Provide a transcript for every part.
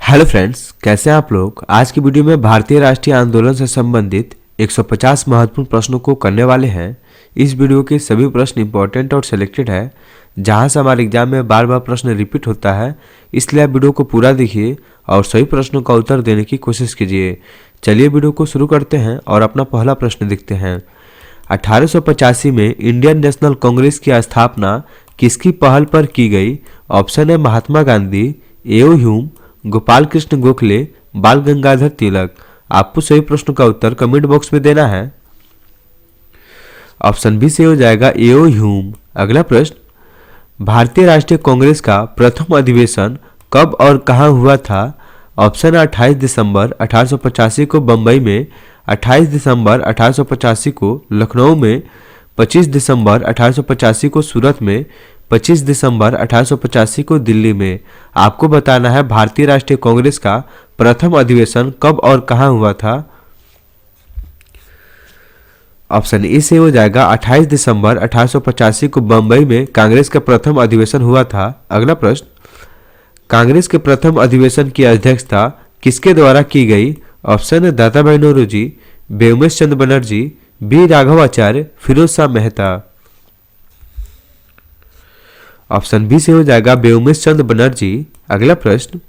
Hello friends, कैसे हैं आप लोग। आज की वीडियो में भारतीय राष्ट्रीय आंदोलन से संबंधित 150 महत्वपूर्ण प्रश्नों को करने वाले हैं। इस वीडियो के सभी प्रश्न इंपॉर्टेंट और सिलेक्टेड है, जहां से हमारे एग्जाम में बार बार प्रश्न रिपीट होता है। इसलिए आप वीडियो को पूरा देखिए और सभी प्रश्नों का उत्तर देने की कोशिश कीजिए। चलिए वीडियो को शुरू करते हैं और अपना पहला प्रश्न देखते हैं। 1885 में इंडियन नेशनल कांग्रेस की स्थापना किसकी पहल पर की गई। ऑप्शन है महात्मा गांधी, एओ ह्यूम, गोपाल कृष्ण गोखले, बाल गंगाधर तिलक। आपको सही प्रश्नों का उत्तर कमेंट बॉक्स में देना है। ऑप्शन बी से हो जाएगा एओ ह्यूम। अगला प्रश्न, भारतीय राष्ट्रीय कांग्रेस का प्रथम अधिवेशन कब और कहां हुआ था। ऑप्शन है 28 दिसंबर 1885 को बंबई में, 28 दिसंबर 1885 को लखनऊ में, 25 दिसंबर 1885 को सूरत में, 25 दिसंबर 1885 को दिल्ली में। आपको बताना है भारतीय राष्ट्रीय कांग्रेस का प्रथम अधिवेशन कब और कहां हुआ था। ऑप्शन ए से हो जाएगा 28 दिसंबर 1885 को बंबई में कांग्रेस का प्रथम अधिवेशन हुआ था। अगला प्रश्न, कांग्रेस के प्रथम अधिवेशन की अध्यक्षता किसके द्वारा की गई। ऑप्शन है Dadabhai Naoroji, Womesh Chunder Bonnerjee, B Raghavacharya, Pherozeshah Mehta. Option B से हो जाएगा व्योमेश चंद्र बनर्जी। अगला प्रश्न,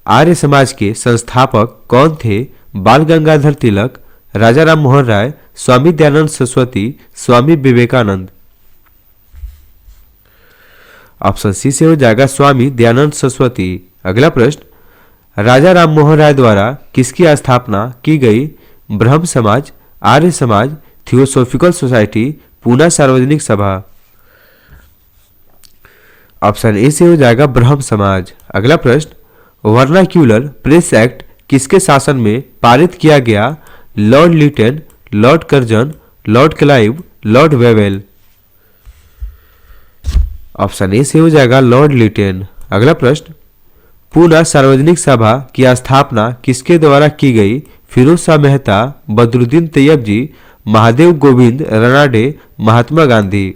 आर्य समाज के संस्थापक कौन थे। बाल गंगाधर तिलक, राजा राम मोहन राय, स्वामी दयानंद सरस्वती, स्वामी विवेकानंद। ऑप्शन सी से हो जाएगा स्वामी दयानंद सरस्वती। अगला प्रश्न, राजा राम मोहन राय द्वारा किसकी स्थापना की गई। ब्रह्म समाज, आर्य समाज, थियोसॉफिकल सोसाइटी, पूना सार्वजनिक सभा। ऑप्शन ए से हो जाएगा ब्रह्म समाज। अगला प्रश्न, वर्नाक्यूलर प्रेस एक्ट किसके शासन में पारित किया गया। Lord Lytton, Lord Curzon, Lord Clive, Lord Wavell. Option A से हो जाएगा लॉर्ड लिटन। अगला प्रश्न, पूना सार्वजनिक सभा की स्थापना किसके द्वारा की गई। फिरोज शाह मेहता, बदरुद्दीन तैयब जी, महादेव गोविंद रानाडे, महात्मा गांधी।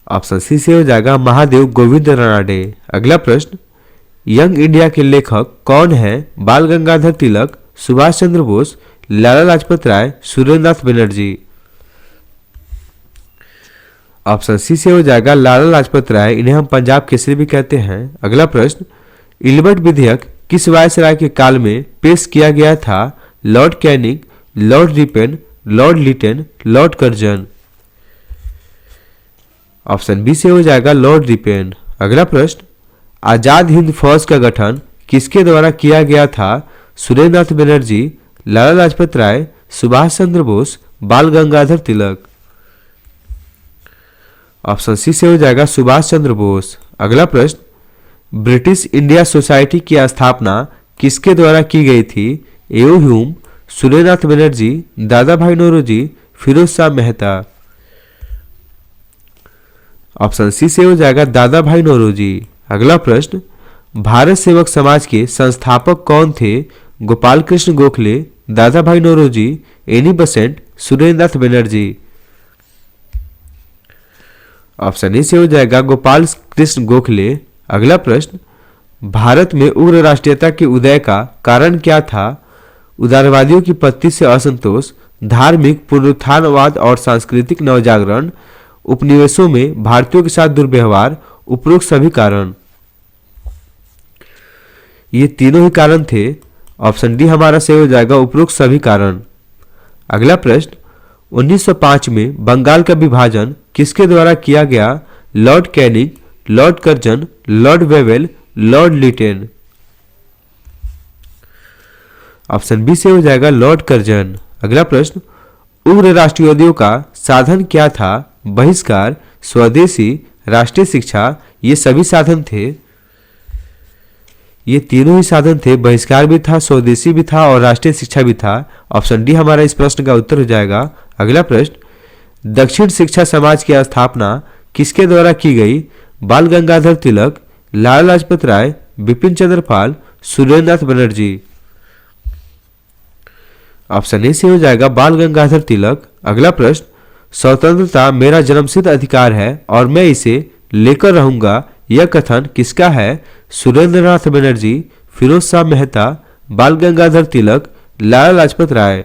ऑप्शन सी से हो जाएगा महादेव गोविंद रानाडे। अगला प्रश्न, यंग इंडिया के लेखक कौन है। बाल गंगाधर तिलक, सुभाष चंद्र बोस, लाला लाजपत राय, सुरेंद्रनाथ बनर्जी। ऑप्शन सी से हो जाएगा लाला लाजपत राय, इन्हें हम पंजाब केसरी भी कहते हैं। अगला प्रश्न, इल्बर्ट विधेयक किस वायसराय के काल में पेश किया गया था। Lord Canning, Lord Ripon, Lord Lytton, Lord Curzon. Option B से हो जाएगा लॉर्ड रिपेन। अगला प्रश्न, आजाद हिंद फौज का गठन किसके द्वारा किया गया था। सुरेंद्रनाथ बनर्जी, लाला लाजपत राय, सुभाष चंद्र बोस, बाल गंगाधर तिलक। ऑप्शन सी से हो जाएगा सुभाष चंद्र बोस। अगला प्रश्न, ब्रिटिश इंडिया सोसाइटी की स्थापना किसके द्वारा की गई थी। एओ ह्यूम, सुरेंद्रनाथ बनर्जी, दादा भाई नौरोजी, फिरोज शाह मेहता। ऑप्शन सी से हो जाएगा दादा भाई नौरोजी। अगला प्रश्न, भारत सेवक समाज के संस्थापक कौन थे। Gopal Krishna Gokhale, Dadabhai Naoroji, Annie Besant, Surendranath Banerjee. Option A से हो जाएगा गोपाल कृष्ण गोखले। अगला प्रश्न, भारत में उग्र राष्ट्रीयता के उदय का कारण क्या था। उदारवादियों की पत्ती से असंतोष, धार्मिक पुनरुत्थानवाद और सांस्कृतिक नवजागरण, उपनिवेशों में भारतीयों के साथ दुर्व्यवहार, उपरोक्त सभी कारण। ये तीनों ही कारण थे। ऑप्शन डी हमारा सही हो जाएगा उपरोक्त सभी कारण। अगला प्रश्न, 1905 में बंगाल का विभाजन किसके द्वारा किया गया। Lord Canning, Lord Curzon, Lord Wavell, Lord Lytton. Option B से हो जाएगा लॉर्ड कर्जन। अगला प्रश्न, उग्र राष्ट्रवादियों का साधन क्या था। बहिष्कार, स्वदेशी, राष्ट्रीय शिक्षा, ये सभी साधन थे। ये तीनों ही साधन थे, बहिष्कार भी था, स्वदेशी भी था और राष्ट्रीय शिक्षा भी था। ऑप्शन डी हमारा इस प्रश्न का उत्तर हो जाएगा। अगला प्रश्न, दक्षिण शिक्षा समाज की स्थापना किसके द्वारा की गई। बाल गंगाधर तिलक, लाला लाजपत राय, बिपिन चंद्र पाल, सुरेंद्रनाथ बनर्जी। ऑप्शन ए से हो जाएगा बाल गंगाधर तिलक। अगला प्रश्न, स्वतंत्रता मेरा जन्मसिद्ध अधिकार है और मैं इसे लेकर रहूंगा, यह कथन किसका है? सुरेंद्रनाथ बनर्जी, फिरोज शाह मेहता, बाल गंगाधर तिलक, लाला लाजपत राय।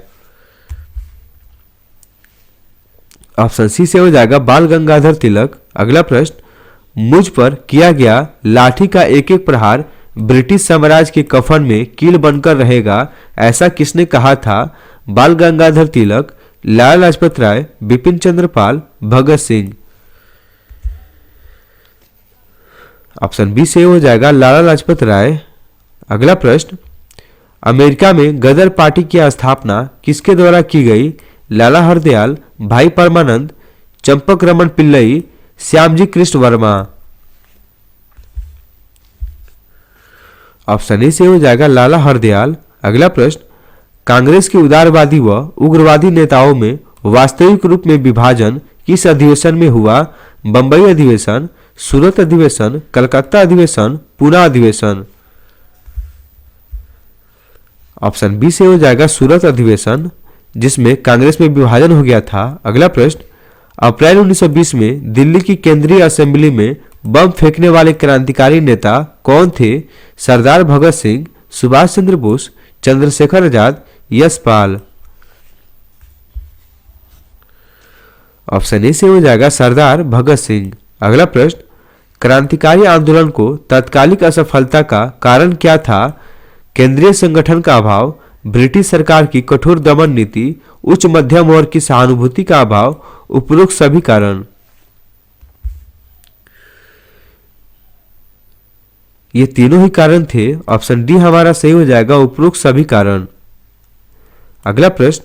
ऑप्शन सी से हो जाएगा बाल गंगाधर तिलक। अगला प्रश्न, मुझ पर किया गया लाठी का एक एक प्रहार ब्रिटिश साम्राज्य के कफन में कील बनकर रहेगा, ऐसा किसने कहा था? बाल गंगाधर तिलक, लाला लाजपत राय, बिपिन चंद्र पाल, भगत सिंह। ऑप्शन बी से हो जाएगा लाला लाजपत राय। अगला प्रश्न, अमेरिका में गदर पार्टी की स्थापना किसके द्वारा की गई? लाला हरदयाल, भाई परमानंद, चंपक रमन पिल्लई, श्यामजी कृष्ण वर्मा। ऑप्शन ए से हो जाएगा लाला हरदयाल। अगला प्रश्न, कांग्रेस के उदारवादी व उग्रवादी नेताओं में वास्तविक रूप में विभाजन किस अधिवेशन में हुआ? बंबई अधिवेशन, सूरत अधिवेशन, कलकत्ता अधिवेशन, पूना अधिवेशन। ऑप्शन बी से हो जाएगा सूरत अधिवेशन, जिसमें कांग्रेस में विभाजन हो गया था। अगला प्रश्न, अप्रैल 1920 में दिल्ली की केंद्रीय असेंबली में बम फेंकने वाले क्रांतिकारी नेता कौन थे? सरदार भगत सिंह, सुभाष चंद्र बोस, चंद्रशेखर आजाद, यशपाल। ऑप्शन ए से हो जाएगा सरदार भगत सिंह। अगला प्रश्न, क्रांतिकारी आंदोलन को तात्कालिक असफलता का कारण क्या था? केंद्रीय संगठन का अभाव, ब्रिटिश सरकार की कठोर दमन नीति, उच्च मध्यम वर्ग की सहानुभूति का अभाव, उपरोक्त सभी कारण। ये तीनों ही कारण थे। ऑप्शन डी हमारा सही हो जाएगा, उपरोक्त सभी कारण। अगला प्रश्न,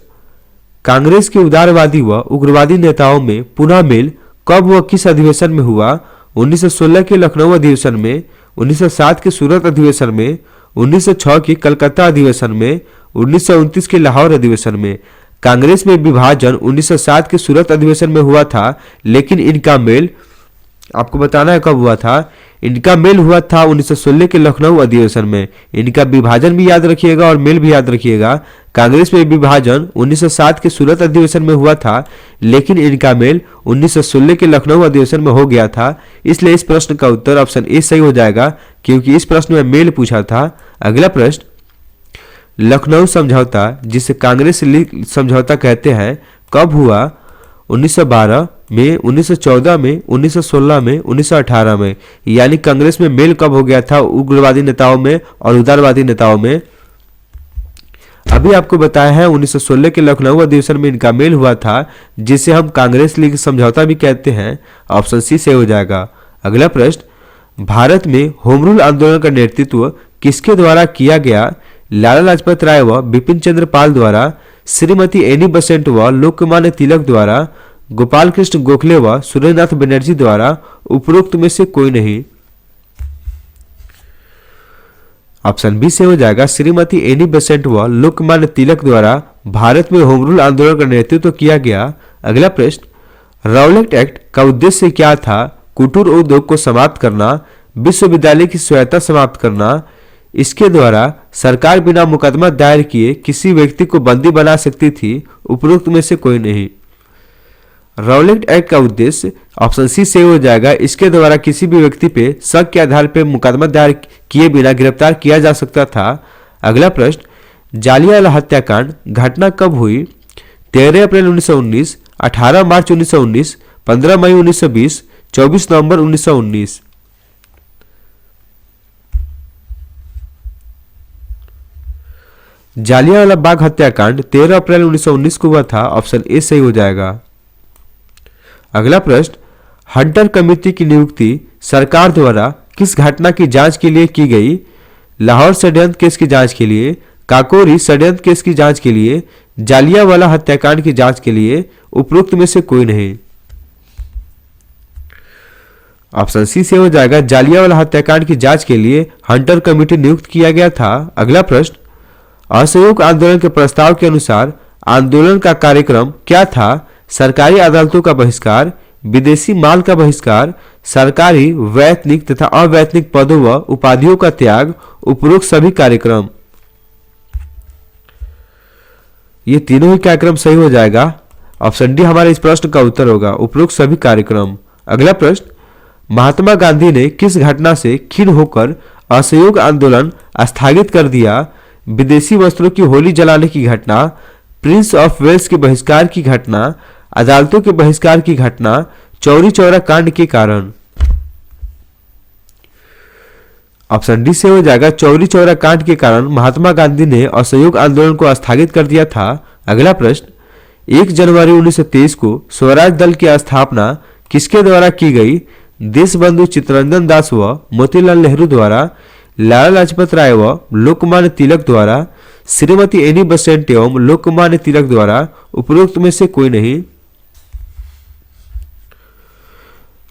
कांग्रेस के उदारवादी व उग्रवादी नेताओं में पुनः मेल कब व किस अधिवेशन में हुआ? 1916 के लखनऊ अधिवेशन में, 1907 के सूरत अधिवेशन में, 1906 की कलकत्ता अधिवेशन में, 1929 के लाहौर अधिवेशन में। कांग्रेस में विभाजन 1907 के सूरत अधिवेशन में हुआ था, लेकिन इनका मेल आपको बताना है कब हुआ था। इनका मेल हुआ था 1916 के लखनऊ अधिवेशन में। इनका विभाजन भी याद रखिएगा और मेल भी याद रखिएगा। कांग्रेस में विभाजन 1907 के सूरत अधिवेशन में हुआ था, लेकिन इनका मेल 1916 के लखनऊ अधिवेशन में हो गया था। इसलिए इस प्रश्न का उत्तर ऑप्शन ए सही हो जाएगा, क्योंकि इस प्रश्न में मेल पूछा था। अगला प्रश्न, लखनऊ समझौता, जिसे कांग्रेस लीग समझौता कहते हैं, कब हुआ? 1912 में, 1914 में, 1916 में, 1918 में। यानी कांग्रेस में मेल कब हो गया था उग्रवादी नेताओं में और उदारवादी नेताओं में? अभी आपको बताया है 1916 के लखनऊ अधिवेशन में इनका मेल हुआ था, जिसे हम कांग्रेस लीग समझौता भी कहते हैं। ऑप्शन सी से हो जाएगा। अगला प्रश्न, भारत में होम रूल आंदोलन का नेतृत्व किसके द्वारा किया गया? लाला लाजपत राय व बिपिन चंद्र पाल द्वारा, श्रीमती एनी बेसेंट व लोकमान्य तिलक द्वारा, गोपाल कृष्ण गोखले व सुरेंद्रनाथ बनर्जी द्वारा, उपरोक्त में से कोई नहीं। ऑप्शन बी से हो जाएगा श्रीमती एनी बेसेंट व लोकमान्य तिलक द्वारा भारत में होम रूल आंदोलन का नेतृत्व किया गया। अगला प्रश्न, राउलेट एक्ट का उद्देश्य क्या था? कुटीर उद्योग को समाप्त करना, विश्वविद्यालय की स्वायत्तता समाप्त करना। इसके द्वारा सरकार बिना मुकदमा दायर किए किसी व्यक्ति को बंदी बना सकती थी। उपरोक्त में से कोई नहीं। राउलेट एक्ट का उद्देश्य ऑप्शन सी से हो जाएगा, इसके द्वारा किसी भी व्यक्ति पे शक के आधार पर मुकदमा दायर किए बिना गिरफ्तार किया जा सकता था। अगला प्रश्न, जालियांवाला हत्याकांड घटना कब हुई? 13 अप्रैल 1919, 18 मार्च 1919, 15 मई 1920, 24 नवंबर 1919। जालियांवाला बाग हत्याकांड 13 अप्रैल 1919 को हुआ था। ऑप्शन ए सही हो जाएगा। अगला प्रश्न, हंटर कमेटी की नियुक्ति सरकार द्वारा किस घटना की जांच के लिए की गई? लाहौर षड्यंत्र केस की जांच के लिए, काकोरी षड्यंत्र केस की जांच के लिए, जालियांवाला हत्याकांड की जांच के लिए। उपरोक्त में से कोई नहीं। ऑप्शन सी से हो जाएगा, जालियांवाला हत्याकांड की जांच के लिए हंटर कमेटी नियुक्त किया गया था। अगला प्रश्न, असहयोग आंदोलन के प्रस्ताव के अनुसार आंदोलन का कार्यक्रम क्या था? सरकारी अदालतों का बहिष्कार, विदेशी माल का बहिष्कार, सरकारी वैतनिक तथा अवैतनिक पदों व उपाधियों का त्याग। उपरोक्त सभी कार्यक्रम। ये तीनों ही कार्यक्रम सही हो जाएगा। ऑप्शन डी हमारे इस प्रश्न का उत्तर होगा, उपरोक्त सभी कार्यक्रम। अगला प्रश्न, महात्मा गांधी ने किस घटना से खिन्न होकर असहयोग आंदोलन स्थगित कर दिया? विदेशी वस्त्रों की होली जलाने की घटना, प्रिंस ऑफ वेल्स के बहिष्कार की घटना, अदालतों के बहिष्कार की घटना, चौरी चौरा कांड के कारण। ऑप्शन डी से हो जाएगा चौरी चौरा कांड के कारण महात्मा गांधी ने असहयोग आंदोलन को स्थगित कर दिया था। अगला प्रश्न, 1 जनवरी 1923 को स्वराज दल की स्थापना किसके द्वारा की गई? देशबंधु चित्तरंजन दास व मोतीलाल नेहरू द्वारा, लाला लाजपत राय व लोकमान्य तिलक द्वारा, श्रीमती एनी बेसेंट एवं लोकमान्य तिलक द्वारा, उपरोक्त में से कोई नहीं।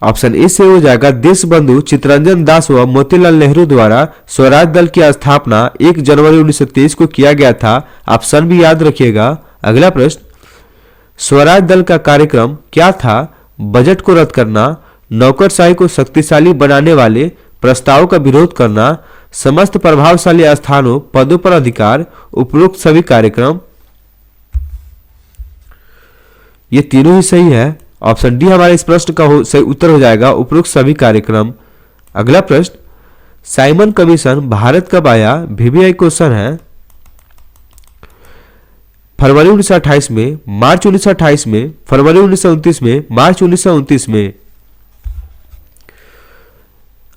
ऑप्शन ए से हो जाएगा देशबंधु चित्तरंजन दास व मोतीलाल नेहरू द्वारा स्वराज दल की स्थापना 1 जनवरी 1923 को किया गया था। ऑप्शन भी याद रखिएगा। अगला प्रश्न, स्वराज दल का कार्यक्रम क्या था? बजट को रद्द करना, नौकरशाही को शक्तिशाली बनाने वाले प्रस्ताव का विरोध करना, समस्त प्रभावशाली स्थानों पदों पर अधिकार, उपरोक्त सभी कार्यक्रम। ये तीनों ही सही है। ऑप्शन डी हमारे इस प्रश्न का सही उत्तर हो जाएगा, उपरोक्त सभी कार्यक्रम। अगला प्रश्न, साइमन कमीशन भारत कब आया? VVI क्वेश्चन है। फरवरी 1928 में, मार्च 1928 में, फरवरी 1929 में, मार्च 1929 में।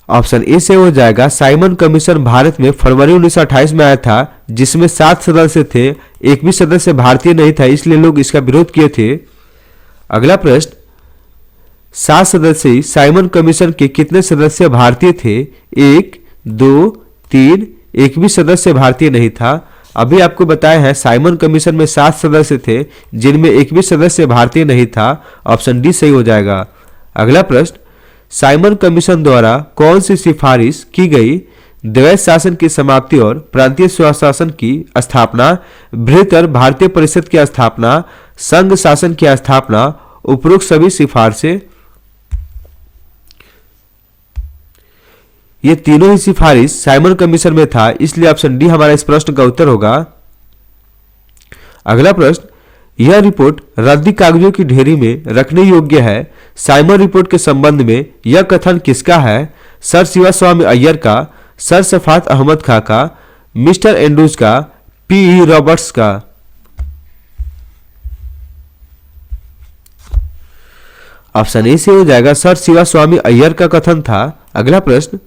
ऑप्शन ए से हो जाएगा साइमन कमीशन भारत में फरवरी 1928 में आया था, जिसमें 7 सदस्य थे, एक भी सदस्य भारतीय नहीं था, इसलिए लोग इसका विरोध किए थे। अगला प्रश्न, 7 सदस्यीय साइमन कमीशन के कितने सदस्य भारतीय थे? 1, 2, 3, एक भी सदस्य भारतीय नहीं था। अभी आपको बताया है साइमन कमीशन में 7 सदस्य थे, जिनमें एक भी सदस्य भारतीय नहीं था। ऑप्शन डी सही हो जाएगा। अगला प्रश्न, साइमन कमीशन द्वारा कौन सी सिफारिश की गई? द्वैध शासन की समाप्ति और प्रांतीय स्वशासन की स्थापना, बृहत्तर भारतीय परिषद की स्थापना, संघ शासन की स्थापना, उपरोक्त सभी सिफारिशें। ये तीनों ही सिफारिश साइमन कमीशन में था, इसलिए ऑप्शन डी हमारा इस प्रश्न का उत्तर होगा। अगला प्रश्न, यह रिपोर्ट रद्दी कागजों की ढेरी में रखने योग्य है। साइमन रिपोर्ट के संबंध में यह कथन किसका है? सर शिवास्वामी अय्यर का, सर सफात अहमद खां का, मिस्टर एंड्रूज का, P.E. रॉबर्ट्स का। ऑप्शन ए से हो जाएगा सर शिवास्वामी अय्यर का कथन था। अगला प्रश्न,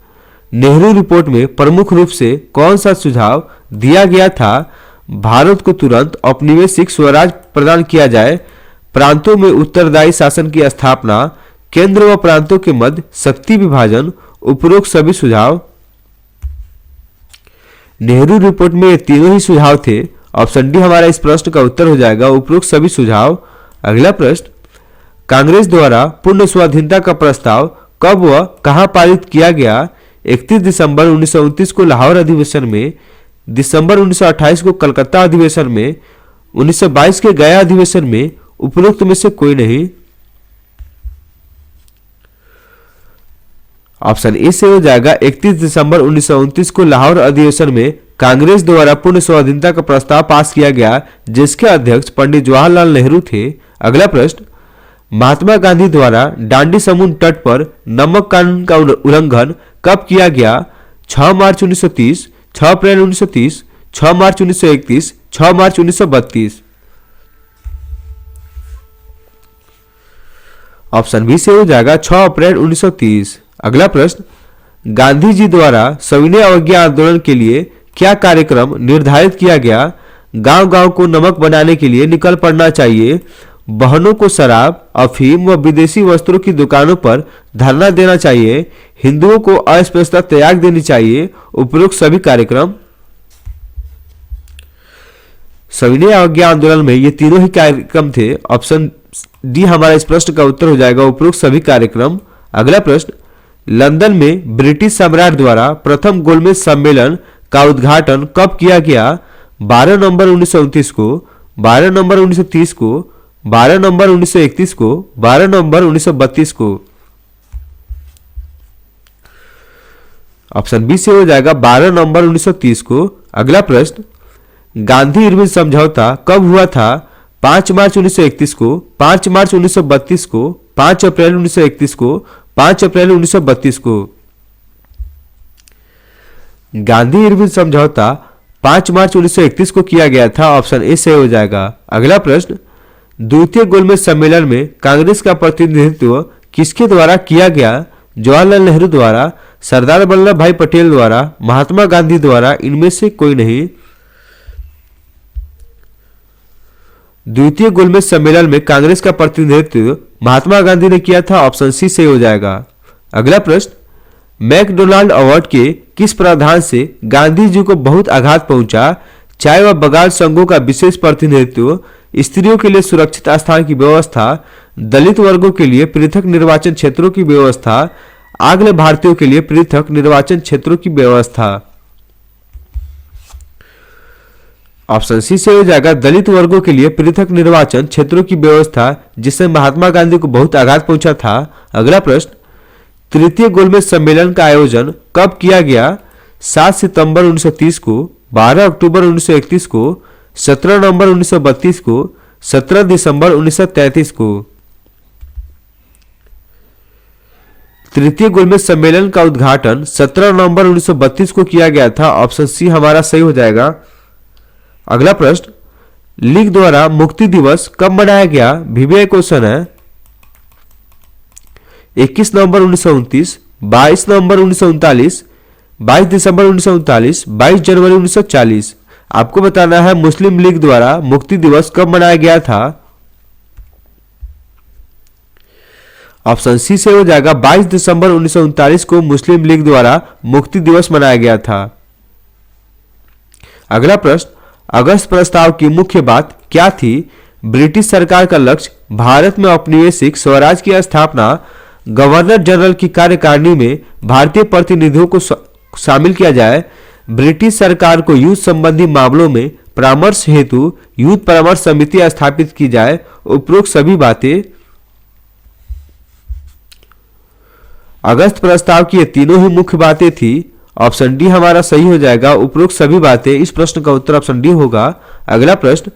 नेहरू रिपोर्ट में प्रमुख रूप से कौन सा सुझाव दिया गया था? भारत को तुरंत औपनिवेशिक स्वराज प्रदान किया जाए, प्रांतों में उत्तरदायी शासन की स्थापना, केंद्र व प्रांतों के मध्य शक्ति विभाजन, उपरोक्त सभी सुझाव। नेहरू रिपोर्ट में ये तीनों ही सुझाव थे। ऑप्शन डी हमारा इस प्रश्न का उत्तर हो जाएगा, उपरोक्त सभी सुझाव। अगला प्रश्न, कांग्रेस द्वारा पूर्ण स्वाधीनता का प्रस्ताव कब व कहां पारित किया गया? 31 दिसंबर 1929 को लाहौर अधिवेशन में, दिसंबर 1928 को कलकत्ता अधिवेशन में, 1922 के गया अधिवेशन में, उपरोक्त में से कोई नहीं। ऑप्शन ए से हो जाएगा 31 दिसंबर 1929 को लाहौर अधिवेशन में कांग्रेस द्वारा पूर्ण स्वाधीनता का प्रस्ताव पास किया गया, जिसके अध्यक्ष पंडित जवाहरलाल नेहरू थे। अगला प्रश्न, महात्मा गांधी द्वारा डांडी समुद्र तट पर नमक कानून का उल्लंघन कब किया गया? 6 मार्च 1930, 6 अप्रैल 1930, 6 मार्च 1931, 6 मार्च 1932। ऑप्शन बी से हो जाएगा 6 अप्रैल 1930। अगला प्रश्न, गांधी जी द्वारा सविनय अवज्ञा आंदोलन के लिए क्या कार्यक्रम निर्धारित किया गया? गांव-गांव को नमक बनाने के लिए निकल पड़ना चाहिए, बहनों को शराब, अफीम व विदेशी वस्त्रों की दुकानों पर धरना देना चाहिए, हिंदुओं को अस्पृश्यता त्याग देनी चाहिए, उपरोक्त सभी कार्यक्रम। सविनय अवज्ञा आंदोलन में ये तीनों ही कार्यक्रम थे। ऑप्शन डी हमारा इस प्रश्न का उत्तर हो जाएगा, उपरोक्त सभी कार्यक्रम। अगला प्रश्न, लंदन में ब्रिटिश सम्राट द्वारा प्रथम गोलमेज सम्मेलन का उद्घाटन कब किया गया? 12 नवंबर 1929 को, 12 नवंबर 1930 को, 12 नवंबर 1931 को, 12 नवंबर 1932 को। ऑप्शन बी से हो जाएगा 12 नवंबर 1930 को। अगला प्रश्न, गांधी इरविन समझौता कब हुआ था? 5 मार्च 1931 को, 5 मार्च 1932 को, 5 अप्रैल 1931 को, 5 अप्रैल 1932 को। गांधी इरविन समझौता 5 मार्च 1931 को किया गया था। ऑप्शन ए सही हो जाएगा। अगला प्रश्न, द्वितीय गोलमेज सम्मेलन में कांग्रेस का प्रतिनिधित्व किसके द्वारा किया गया? जवाहरलाल नेहरू द्वारा, सरदार वल्लभ भाई पटेल द्वारा, महात्मा गांधी द्वारा, इनमें से कोई नहीं। द्वितीय गोलमेज सम्मेलन में कांग्रेस का प्रतिनिधित्व महात्मा गांधी ने किया था। ऑप्शन सी सही हो जाएगा। अगला प्रश्न, मैकडोनाल्ड अवार्ड के किस प्रावधान से गांधी जी को बहुत आघात पहुंचा? चाय व बगान संघों का विशेष प्रतिनिधित्व, स्त्रियों के लिए सुरक्षित स्थान की व्यवस्था, दलित वर्गों के लिए पृथक निर्वाचन क्षेत्रों की व्यवस्था, आंग्ल भारतीयों के लिए पृथक निर्वाचन क्षेत्रों की व्यवस्था। ऑप्शन सी से हो जाएगा, दलित वर्गों के लिए पृथक निर्वाचन क्षेत्रों की व्यवस्था, जिससे महात्मा गांधी को बहुत आघात पहुंचा था। अगला प्रश्न, तृतीय गोलमेज सम्मेलन का आयोजन कब किया गया? 7 सितंबर 1930 को, 12 अक्टूबर 1931 को, 17 नवंबर 1932 को, 17 दिसंबर 1933 को। तृतीय गोलमेज सम्मेलन का उद्घाटन 17 नवंबर 1932 को किया गया था। ऑप्शन सी हमारा सही हो जाएगा। अगला प्रश्न, लीग द्वारा मुक्ति दिवस कब मनाया गया? वीवीआई क्वेश्चन है। 21 नवंबर 1929, 22 नवंबर 1939, 22 दिसंबर 1939, 22 जनवरी 1940। आपको बताना है मुस्लिम लीग द्वारा मुक्ति दिवस कब मनाया गया था। ऑप्शन सी से हो जाएगा, 22 दिसंबर 1939 को मुस्लिम लीग द्वारा मुक्ति दिवस मनाया गया था। अगला प्रश्न, अगस्त प्रस्ताव की मुख्य बात क्या थी? ब्रिटिश सरकार का लक्ष्य भारत में औपनिवेशिक स्वराज की स्थापना, गवर्नर जनरल की कार्यकारिणी में भारतीय प्रतिनिधियों को शामिल किया जाए, ब्रिटिश सरकार को युद्ध संबंधी मामलों में परामर्श हेतु युद्ध परामर्श समिति स्थापित की जाए। उपरोक्त सभी बातें। अगस्त प्रस्ताव की ये तीनों ही मुख्य बातें थी। ऑप्शन डी हमारा सही हो जाएगा। उपरोक्त सभी बातें। इस प्रश्न का उत्तर ऑप्शन डी होगा। अगला प्रश्न,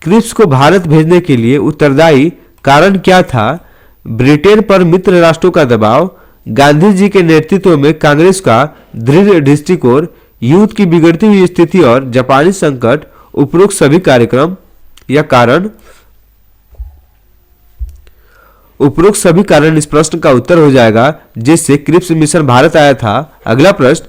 क्रिप्स को भारत भेजने के लिए उत्तरदायी कारण क्या था? ब्रिटेन पर मित्र राष्ट्रों का दबाव, गांधी जी के नेतृत्व में कांग्रेस का दृढ़ दृष्टिकोण, युद्ध की बिगड़ती हुई स्थिति और जापानी संकट। उपरोक्त सभी कार्यक्रम या कारण। उपरोक्त सभी कारण इस प्रश्न का उत्तर हो जाएगा, जिससे क्रिप्स मिशन भारत आया था। अगला प्रश्न,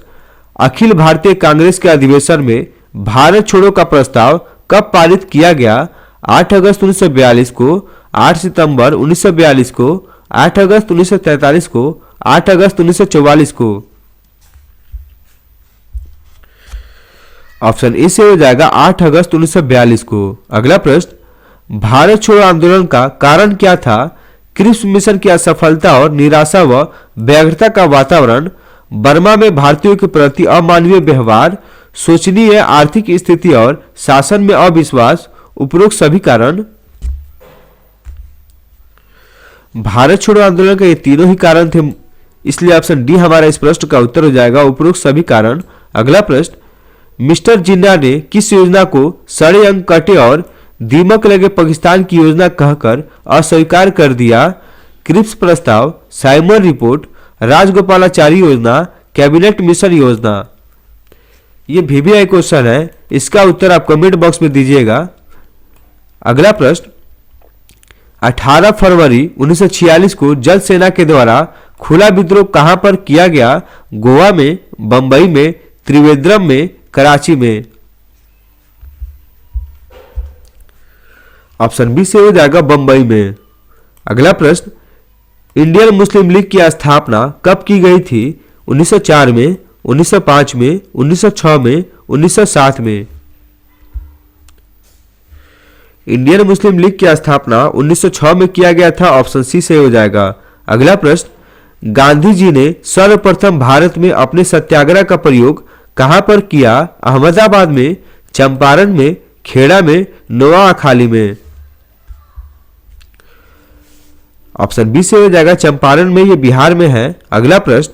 अखिल भारतीय कांग्रेस के अधिवेशन में भारत छोड़ो का प्रस्ताव कब पारित किया गया? 8 अगस्त 1942 को, 8 सितंबर 1942 को, 8 अगस्त 1943 को, 8 अगस्त 1944 को। ऑप्शन ए से हो जाएगा 8 अगस्त 1942 को। अगला प्रश्न, भारत छोड़ो आंदोलन का कारण क्या था? क्रिप्स मिशन की असफलता और निराशा व व्यग्रता का वातावरण, बर्मा में भारतीयों के प्रति अमानवीय व्यवहार, शोचनीय आर्थिक स्थिति और शासन में अविश्वास। उपरोक्त सभी कारण। भारत छोड़ो आंदोलन के ये तीनों ही कारण थे, इसलिए ऑप्शन डी हमारा इस प्रश्न का उत्तर हो जाएगा। उपरोक्त सभी कारण। अगला प्रश्न, मिस्टर जिन्ना ने किस योजना को सड़े अंग कटे और दीमक लगे पाकिस्तान की योजना कहकर अस्वीकार कर दिया? क्रिप्स प्रस्ताव, साइमन रिपोर्ट, राजगोपालाचारी योजना, कैबिनेट मिशन योजना। ये वीवीआई क्वेश्चन है, इसका उत्तर आप कमेंट बॉक्स में दीजिएगा। अगला प्रश्न, 18 फरवरी 1946 को जल सेना के द्वारा खुला विद्रोह कहां पर किया गया? गोवा में, बंबई में, त्रिवेंद्रम में, कराची में। ऑप्शन बी से हो जाएगा बंबई में। अगला प्रश्न, इंडियन मुस्लिम लीग की स्थापना कब की गई थी? 1904 में, 1905 में, 1906 में, 1907 में। इंडियन मुस्लिम लीग की स्थापना 1906 में किया गया था। ऑप्शन सी से हो जाएगा। अगला प्रश्न, गांधी जी ने सर्वप्रथम भारत में अपने सत्याग्रह का प्रयोग कहां पर किया? अहमदाबाद में, चंपारण में, खेड़ा में, नोआखाली में। ऑप्शन बी से हो जाएगा चंपारण में, ये बिहार में है। अगला प्रश्न,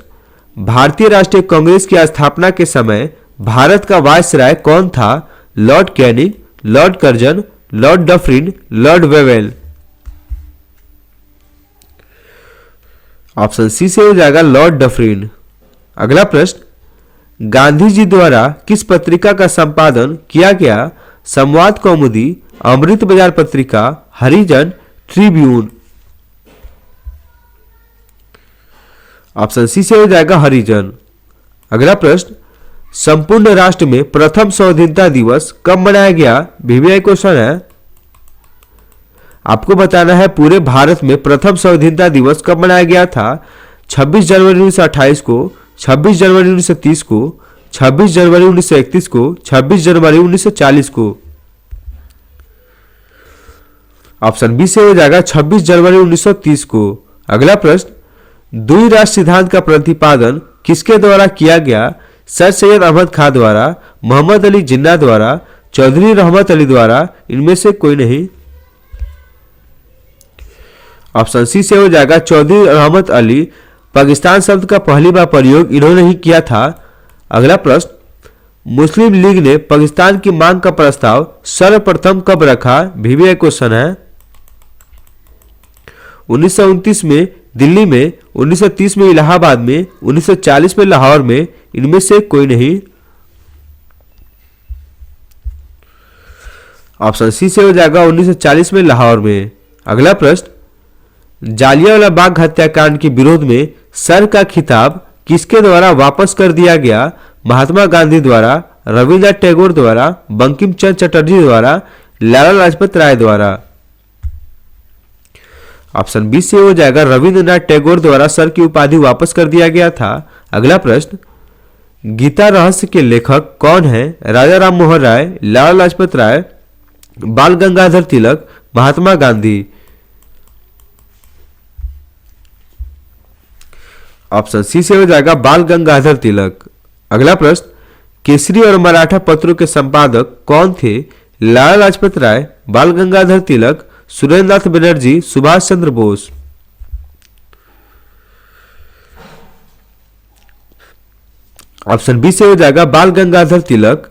भारतीय राष्ट्रीय कांग्रेस की स्थापना के समय भारत का वायसराय कौन था? Lord Canning, Lord Curzon, Lord Dufferin, Lord Wavell. Option C से हो जाएगा लॉर्ड डफरिन। अगला प्रश्न, गांधी जी द्वारा किस पत्रिका का संपादन किया गया? संवाद कौमुदी, अमृत बाजार पत्रिका, हरिजन, ट्रिब्यून। ऑप्शन सी से हो जाएगा हरिजन। अगला प्रश्न, संपूर्ण राष्ट्र में प्रथम स्वाधीनता दिवस कब मनाया गया? वीवीआई क्वेश्चन है। आपको बताना है पूरे भारत में प्रथम स्वाधीनता दिवस कब मनाया गया था। 26 जनवरी 1928 को, 26 जनवरी 1930 को, 26 जनवरी 1931 को, 26 जनवरी 1940 को। ऑप्शन बी से हो जाएगा 26 जनवरी 1930 को। अगला प्रश्न, द्वि राष्ट्र सिद्धांत का प्रतिपादन किसके द्वारा किया गया? सर सैयद अहमद खां द्वारा, मोहम्मद अली जिन्ना द्वारा, चौधरी रहमत अली द्वारा, इनमें से कोई नहीं। ऑप्शन सी से हो जाएगा चौधरी रहमत अली। पाकिस्तान शब्द का पहली बार प्रयोग इन्होंने ही किया था। अगला प्रश्न, मुस्लिम लीग ने पाकिस्तान की मांग का प्रस्ताव सर्वप्रथम कब रखा? वीवीआई क्वेश्चन है। 1929 में दिल्ली में, 1930 में इलाहाबाद में, 1940 में लाहौर में, इनमें से कोई नहीं। ऑप्शन सी से हो जाएगा 1940 में लाहौर में। अगला प्रश्न, जालियांवाला बाग हत्याकांड के विरोध में सर का खिताब किसके द्वारा वापस कर दिया गया? महात्मा गांधी द्वारा, रविन्द्रनाथ टैगोर द्वारा, बंकिम चंद्र चटर्जी द्वारा, लाला लाजपत राय द्वारा। ऑप्शन बी से हो जाएगा रविन्द्रनाथ टैगोर द्वारा सर की उपाधि वापस कर दिया गया था। अगला प्रश्न, गीता रहस्य के लेखक कौन है? राजा राम मोहन राय, लाला लाजपत राय, बाल गंगाधर तिलक, महात्मा गांधी। ऑप्शन सी से हो जाएगा बाल गंगाधर तिलक। अगला प्रश्न, केसरी और मराठा पत्रों के संपादक कौन थे? लाला लाजपत राय, बाल गंगाधर तिलक, सुरेंद्रनाथ बनर्जी, सुभाष चंद्र बोस। ऑप्शन बी से हो जाएगा बाल गंगाधर तिलक।